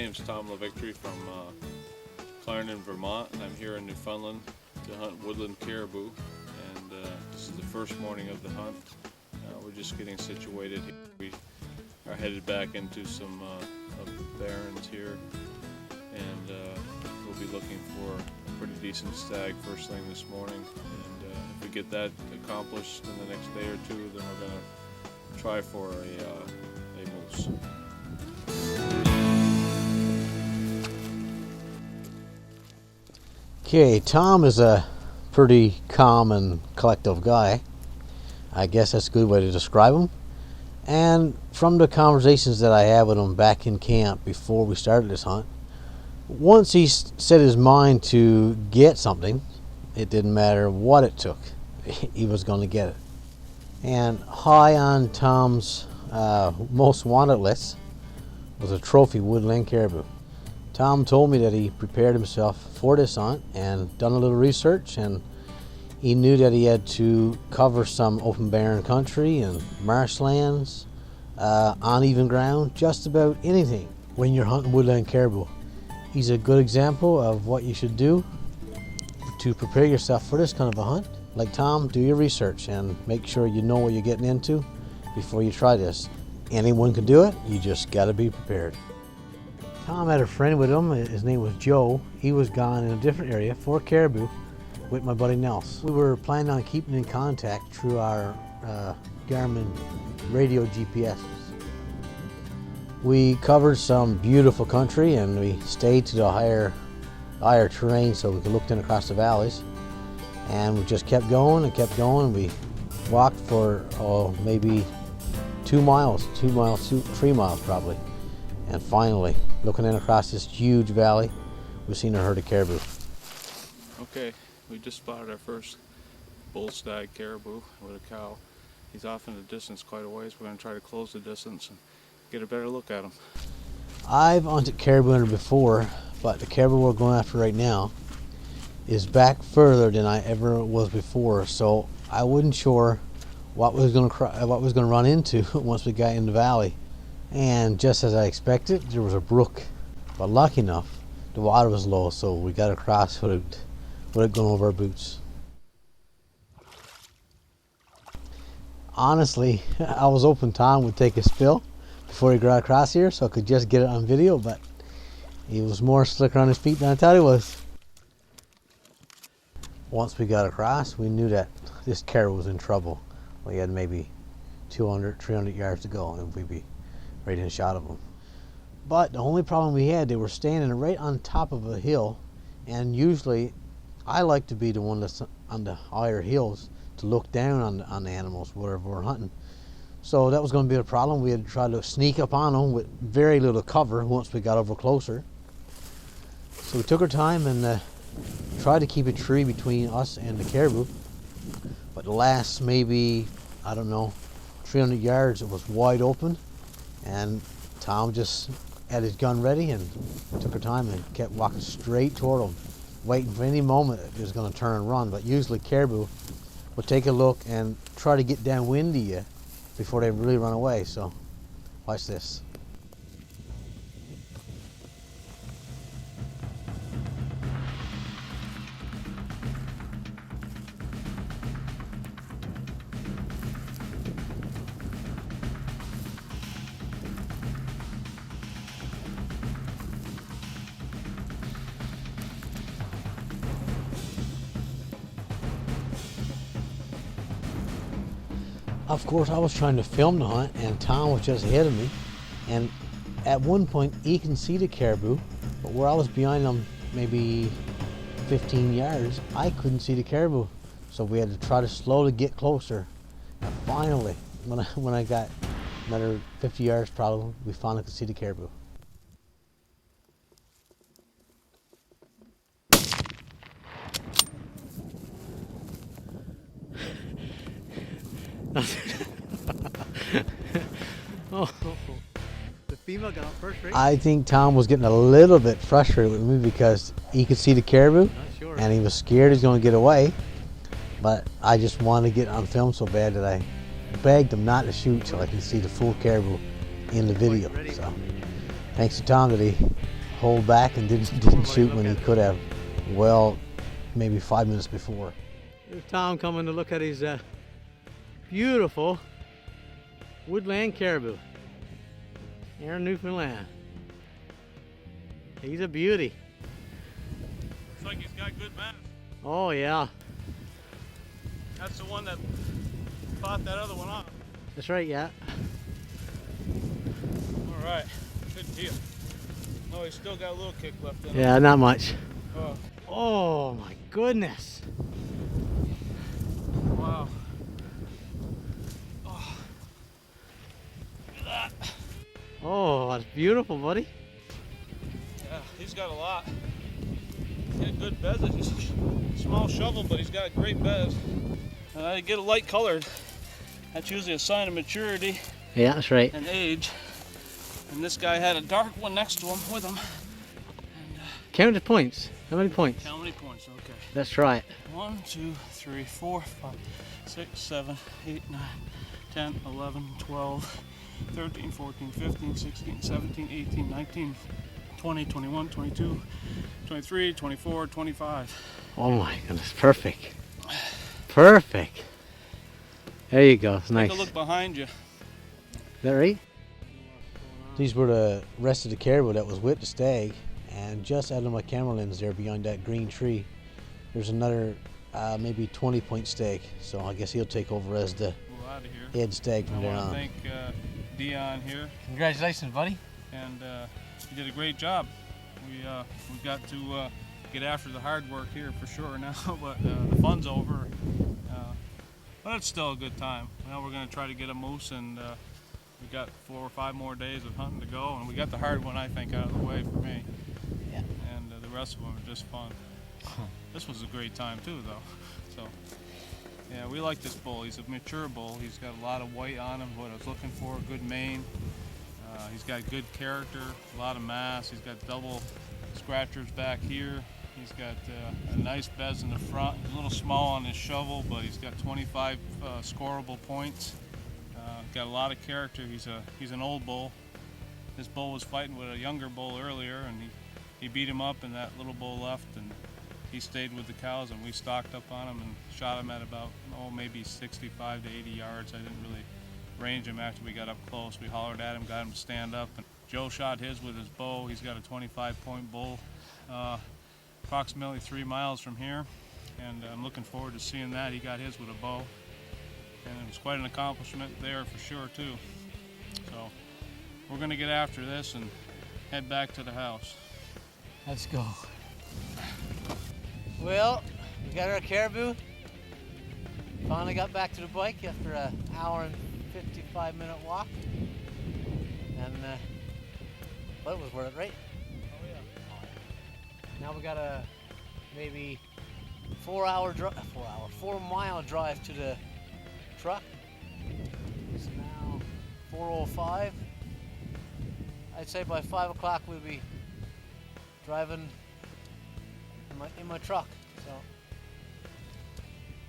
name's Tom LaVictory from Clarendon, Vermont, and I'm here in Newfoundland to hunt woodland caribou. And this is the first morning of the hunt. We're just getting situated here. We are headed back into some of the barrens here, and we'll be looking for a pretty decent stag first thing this morning. And if we get that accomplished in the next day or two, then we're going to try for a moose. Okay, Tom is a pretty calm and collective guy. I guess that's a good way to describe him. And from the conversations that I had with him back in camp before we started this hunt, once he set his mind to get something, it didn't matter what it took, he was going to get it. And high on Tom's most wanted list was a trophy woodland caribou. Tom told me that he prepared himself for this hunt and done a little research, and he knew that he had to cover some open barren country and marshlands, uneven ground, just about anything when you're hunting woodland caribou. He's a good example of what you should do to prepare yourself for this kind of a hunt. Like Tom, do your research and make sure you know what you're getting into before you try this. Anyone can do it, you just gotta be prepared. Tom had a friend with him, his name was Joe. He was gone in a different area for caribou with my buddy Nels. We were planning on keeping in contact through our Garmin radio GPSs. We covered some beautiful country and we stayed to the higher terrain so we could look down across the valleys. And we just kept going and kept going. We walked for maybe 2 miles, 3 miles probably. And finally, looking in across this huge valley, we've seen a herd of caribou. Okay, we just spotted our first bull stag caribou with a cow. He's off in the distance quite a ways. We're going to try to close the distance and get a better look at him. I've hunted caribou hunter before, but the caribou we're going after right now is back further than I ever was before, so I wasn't sure what was going to run into once we got in the valley. And just as I expected, there was a brook, but lucky enough, the water was low, so we got across without going over our boots. Honestly, I was hoping Tom would take a spill before he got across here so I could just get it on video, but he was more slicker on his feet than I thought he was. Once we got across, we knew that this caribou was in trouble. We had maybe 200, 300 yards to go and we'd be right in shot of them. But the only problem we had, they were standing right on top of a hill, and usually I like to be the one that's on the higher hills to look down on the animals wherever we're hunting. So that was going to be a problem. We had to try to sneak up on them with very little cover once we got over closer. So we took our time and tried to keep a tree between us and the caribou. But the last maybe, I don't know, 300 yards, it was wide open. And Tom just had his gun ready and took her time and kept walking straight toward him, waiting for any moment it was going to turn and run. But usually caribou would take a look and try to get downwind of you before they really run away. So watch this. Of course, I was trying to film the hunt, and Tom was just ahead of me. And at one point, he can see the caribou, but where I was behind him, maybe 15 yards, I couldn't see the caribou. So we had to try to slowly get closer. And finally, when I got another 50 yards probably, we finally could see the caribou. Oh, the female got out first, right? I think Tom was getting a little bit frustrated with me because he could see the caribou, and he was scared he's going to get away. But I just wanted to get on film so bad that I begged him not to shoot till I could see the full caribou in the video. So Thanks to Tom, did he hold back and didn't shoot when he could have? Well, maybe 5 minutes before. Here's Tom coming to look at his beautiful woodland caribou here in Newfoundland. He's a beauty. Looks like he's got good mass. Oh yeah, That's the one that fought that other one off. that's right, yeah. All right, good deal. Oh, he's still got a little kick left in him. Yeah, not much. Oh, Oh my goodness. wow. Oh, look at that. Oh, that's beautiful, buddy. Yeah, he's got a lot. He's got good beds. It's just a small shovel, but he's got great beds. They get a light colored. That's usually a sign of maturity Yeah, that's right. and age. And this guy had a dark one next to him with him. Count the points. How many points? How many points? Okay. That's right. 1, 2, 3, 4, 5, 6, 7, 8, 9, 10, 11, 12, 13, 14, 15, 16, 17, 18, 19, 20, 21, 22, 23, 24, 25. Oh my goodness, perfect. Perfect. There you go. It's nice. Take a look behind you. Is that right? These were the rest of the caribou that was with the stag, and just out of my camera lens there behind that green tree, there's another maybe 20-point stag. So I guess he'll take over as the We're out of here. head stag I from there want to on. thank Dion here, Congratulations, buddy. and he did a great job. We got to get after the hard work here for sure now, but the fun's over. But it's still a good time. Now we're going to try to get a moose, and we got 4 or 5 more days of hunting to go, and we got the hard one, I think, out of the way for me. Yeah. And the rest of them are just fun. This was a great time too, though. So yeah, we like this bull. He's a mature bull. He's got a lot of white on him, what I was looking for, good mane. He's got good character, a lot of mass. He's got double scratchers back here. He's got a nice bez in the front. He's a little small on his shovel, but he's got 25 scoreable points. Got a lot of character. He's an old bull. This bull was fighting with a younger bull earlier, and he beat him up, and that little bull left, and he stayed with the cows, and we stocked up on him and shot him at about maybe 65 to 80 yards. I didn't really range him after we got up close. We hollered at him, got him to stand up, and Joe shot his with his bow. He's got a 25-point bull. Approximately 3 miles from here, and I'm looking forward to seeing that. He got his with a bow, and it was quite an accomplishment there for sure too. So we're going to get after this and head back to the house. Let's go. Well, we got our caribou. Finally got back to the bike after an hour and 55-minute walk. And well, it was worth it, right? Oh yeah. Now we got a maybe 4 mile drive to the truck. It's now 4:05. I'd say by 5 o'clock we'll be driving in my truck. So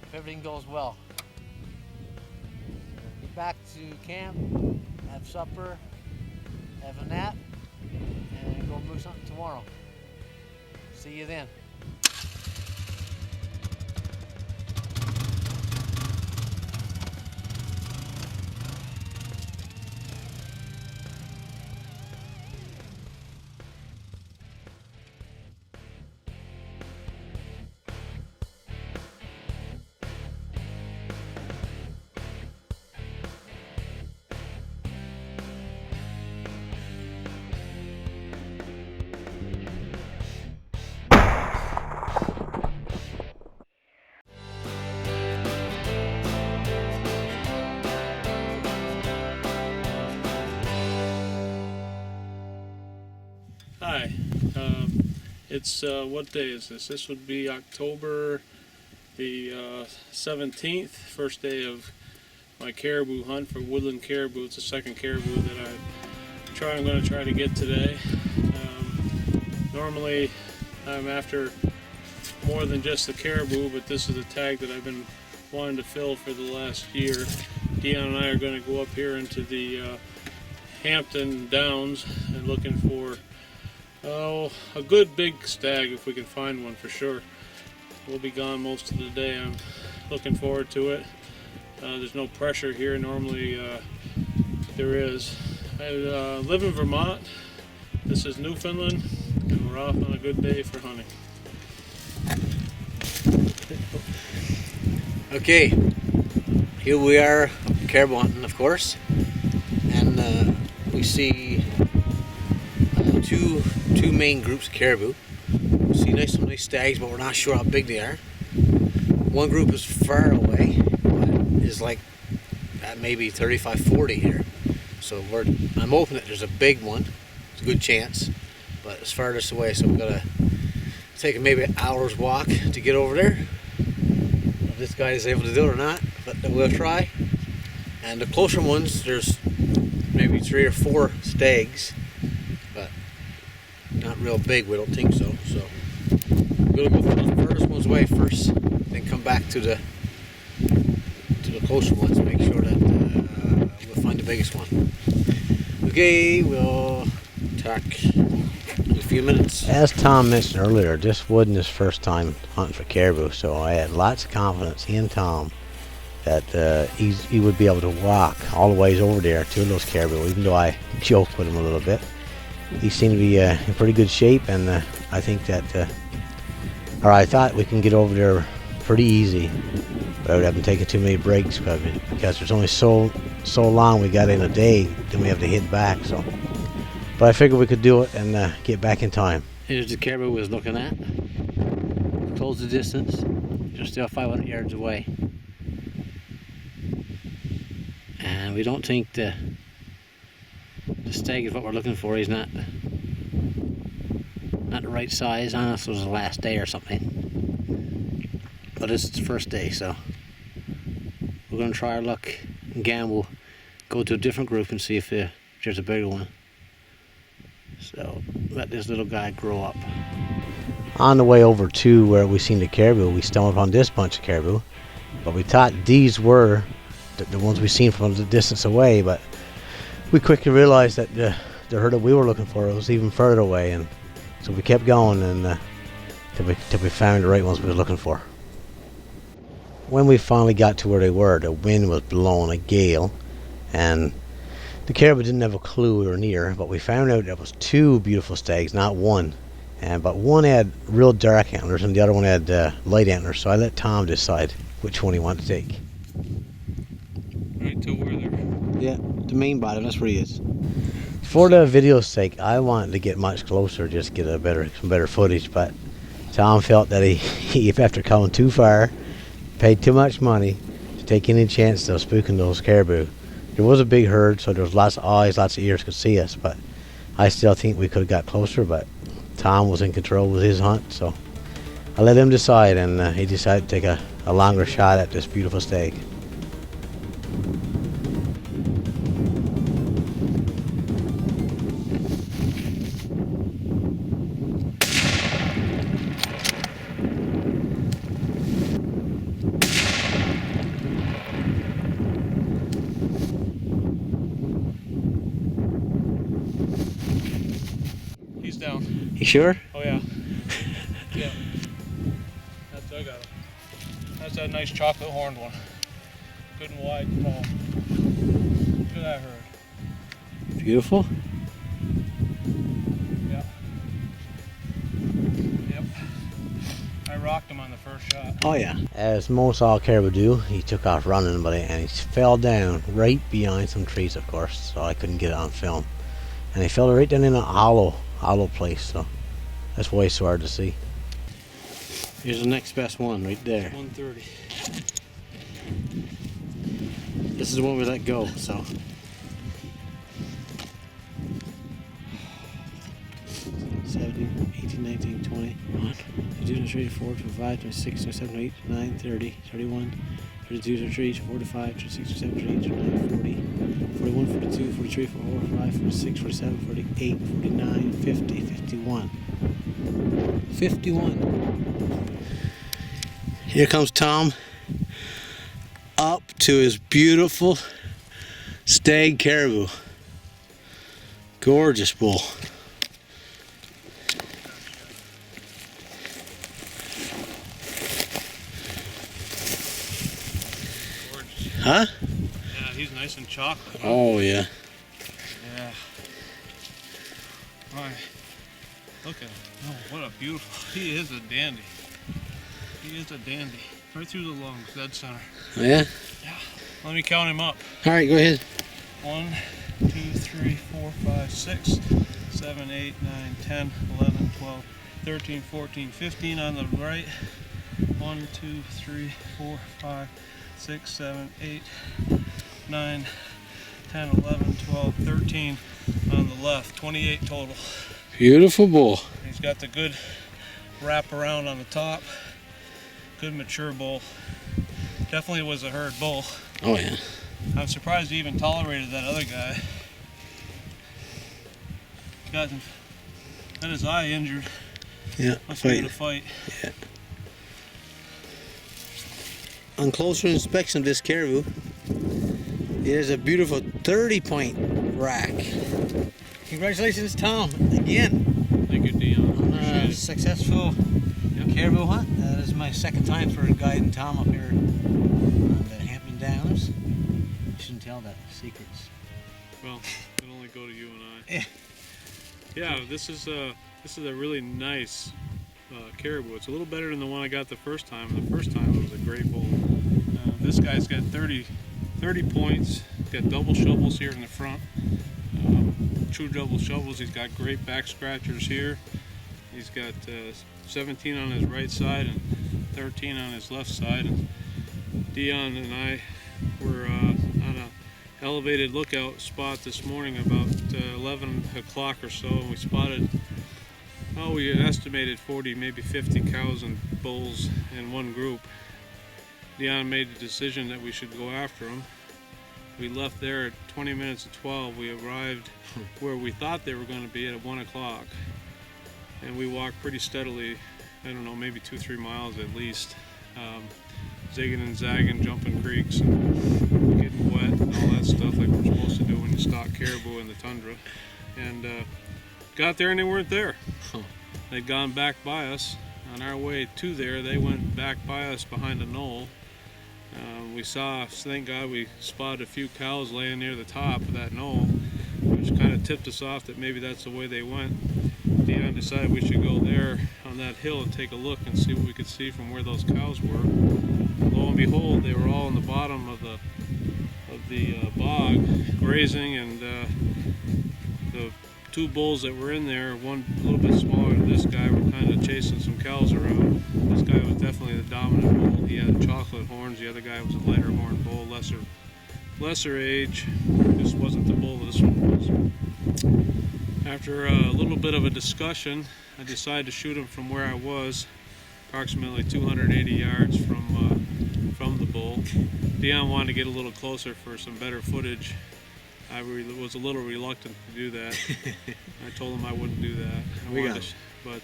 if everything goes well, get back to camp, have supper, have a nap, and go moose hunting tomorrow. See you then. Hi, it's what day is this? This would be October the 17th, first day of my caribou hunt for woodland caribou. It's the second caribou that I'm going to try to get today. Normally I'm after more than just the caribou, but this is a tag that I've been wanting to fill for the last year. Dion and I are going to go up here into the Hampton Downs and looking for a good big stag if we can find one for sure. We'll be gone most of the day. I'm looking forward to it. There's no pressure here. Normally there is. I live in Vermont. This is Newfoundland, and we're off on a good day for hunting. Okay, here we are caribou hunting, of course, and we see two main groups of caribou. We see some nice stags, but we're not sure how big they are. One group is far away, but is like at maybe 35-40 here. So I'm hoping that there's a big one. It's a good chance, but it's farthest away, so we've got to take maybe an hour's walk to get over there. If this guy is able to do it or not, but we'll try. And the closer ones, there's maybe 3 or 4 stags, but not real big, we don't think so. So we'll go for the furthest ones away first, then come back to the closer ones to make sure that we'll find the biggest one. Okay, we'll talk in a few minutes. As Tom mentioned earlier, this wasn't his first time hunting for caribou, so I had lots of confidence in Tom that he would be able to walk all the ways over there to those caribou, even though I joked with him a little bit. He seemed to be in pretty good shape, and I think that, or I thought we can get over there pretty easy, but I would have been taking too many breaks because there's only so long we got in a day, then we have to hit back. So, but I figured we could do it and get back in time. Here's the caribou we was looking at. Close the distance. They're still 500 yards away. And we don't think the stag is what we're looking for. He's not the right size. Unless it was the last day or something. But it's the first day, so we're going to try our luck. Again, we'll go to a different group and see if there's a bigger one. So let this little guy grow up. On the way over to where we seen the caribou, we stumbled upon this bunch of caribou, but we thought these were the ones we seen from the distance away, but we quickly realized that the herd that we were looking for was even further away, and so we kept going and till we found the right ones we were looking for. When we finally got to where they were, the wind was blowing a gale, and the caribou didn't have a clue we were near, but we found out there was 2 beautiful stags, not one. But one had real dark antlers and the other one had light antlers, so I let Tom decide which one he wanted to take. Right till we're there. Yeah, the main bottom, that's where he is. For the video's sake, I wanted to get much closer, just get some better footage, but Tom felt that he after coming too far, paid too much money to take any chance of spooking those caribou. There was a big herd, so there was lots of eyes, lots of ears could see us, but I still think we could have got closer, but Tom was in control with his hunt, so I let him decide, and he decided to take a longer shot at this beautiful stag. He's down. You sure? Oh yeah. Yeah. I got him. That's that nice chocolate horned one. Good and wide and tall. Look at that herd. Beautiful. Yep. Yep. I rocked him on the first shot. Oh yeah. As most all caribou do, he took off running, and he fell down right behind some trees, of course, so I couldn't get it on film. And he fell right down in a hollow place, so that's why it's so hard to see. Here's the next best one right there. 130. This is the one we let go, so. 17, 18, 19, 20, 21, 22, 23, 24, 25, 26, 27, 28, 29, 30, 31, 32, 33, 45, 36, 37, 38, 39, 40, 41, 42, 43, 44, 45, 46, 47, 48, 49, 50, 51. 51. Here comes Tom up to his beautiful stag caribou. Gorgeous bull. Gorgeous. Huh? Yeah, he's nice and chocolate. Oh yeah. Yeah. Alright. Look at him. Oh, what a beautiful. He is a dandy. He is a dandy. Right through the lungs, dead center. Oh, yeah? Yeah. Let me count him up. Alright, go ahead. 1, 2, 3, 4, 5, 6, 7, 8, 9, 10, 11, 12, 13, 14, 15 on the right. 1, 2, 3, 4, 5, 6, 7, 8, 9, 10, 11, 12, 13 on the left. 28 total. Beautiful bull. He's got the good wrap around on the top. Good mature bull. Definitely was a herd bull. Oh yeah. I'm surprised he even tolerated that other guy. Got his eye injured. Yeah, Must be in a fight. Yeah. On closer inspection of this caribou, it is a beautiful 30-point rack. Congratulations, Tom, again. Thank you, Dion. On Appreciate a it. successful caribou hunt. That is my second time for guiding Tom up here on the Hampton Downs. You shouldn't tell that secrets. Well, it'll only go to you and I. Yeah, this is a really nice caribou. It's a little better than the one I got the first time. The first time it was a great bull. This guy's got 30 points. Got double shovels here in the front. True double shovels. He's got great back scratchers here. He's got 17 on his right side and 13 on his left side. And Dion and I were on a elevated lookout spot this morning about 11 o'clock or so, and we spotted, we had estimated 40, maybe 50 cows and bulls in one group. Dion made the decision that we should go after them. We left there at 20 minutes to 12. We arrived where we thought they were going to be at 1 o'clock. And we walked pretty steadily, I don't know, maybe 2-3 miles at least. Zigging and zagging, jumping creeks, and getting wet and all that stuff like we're supposed to do when you stalk caribou in the tundra. And got there and they weren't there. They'd gone back by us. On our way to there, they went back by us behind a knoll. We saw, thank God, we spotted a few cows laying near the top of that knoll, which kind of tipped us off that maybe that's the way they went. Dion decided we should go there on that hill and take a look and see what we could see from where those cows were. Lo and behold, they were all in the bottom of the bog, grazing, and the two bulls that were in there, one a little bit smaller than this guy, were kind of chasing some cows around. This guy was definitely the dominant bull. He had chocolate horns. The other guy was a lighter horn bull, lesser age. This wasn't the bull this one was. After a little bit of a discussion, I decided to shoot him from where I was, approximately 280 yards from the bull. Dion wanted to get a little closer for some better footage. I was a little reluctant to do that. I told him I wouldn't do that. But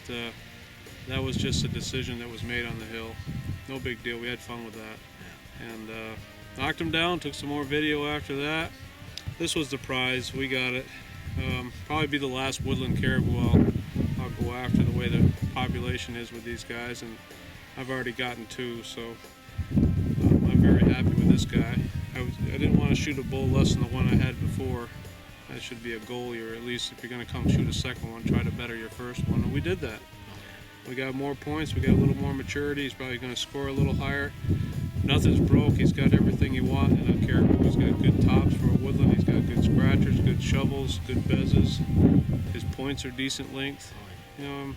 that was just a decision that was made on the hill. No big deal. We had fun with that. And knocked him down, took some more video after that. This was the prize. We got it. Probably be the last woodland caribou I'll go after, the way the population is with these guys. And I've already gotten 2, so I'm very happy with this guy. I didn't want to shoot a bull less than the one I had before. That should be a goal, or at least if you're going to come shoot a second one, try to better your first one. And we did that. We got more points, we got a little more maturity. He's probably going to score a little higher. Nothing's broke. He's got everything you want in a caribou. He's got good tops for a woodland. He's got good scratchers, good shovels, good bezzes. His points are decent length. You know,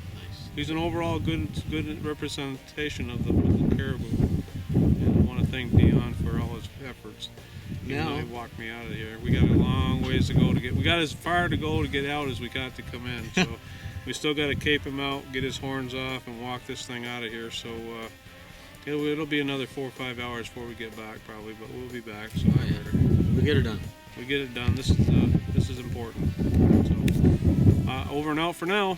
he's an overall good representation of the woodland caribou. And I want to thank Dion for all his efforts. Now he walked me out of here. We got a long ways to go to get. We got as far to go to get out as we got to come in. So we still got to cape him out, get his horns off, and walk this thing out of here. So it'll be another 4 or 5 hours before we get back, probably. But we'll be back. So we get it done. We get it done. This is important. So over and out for now.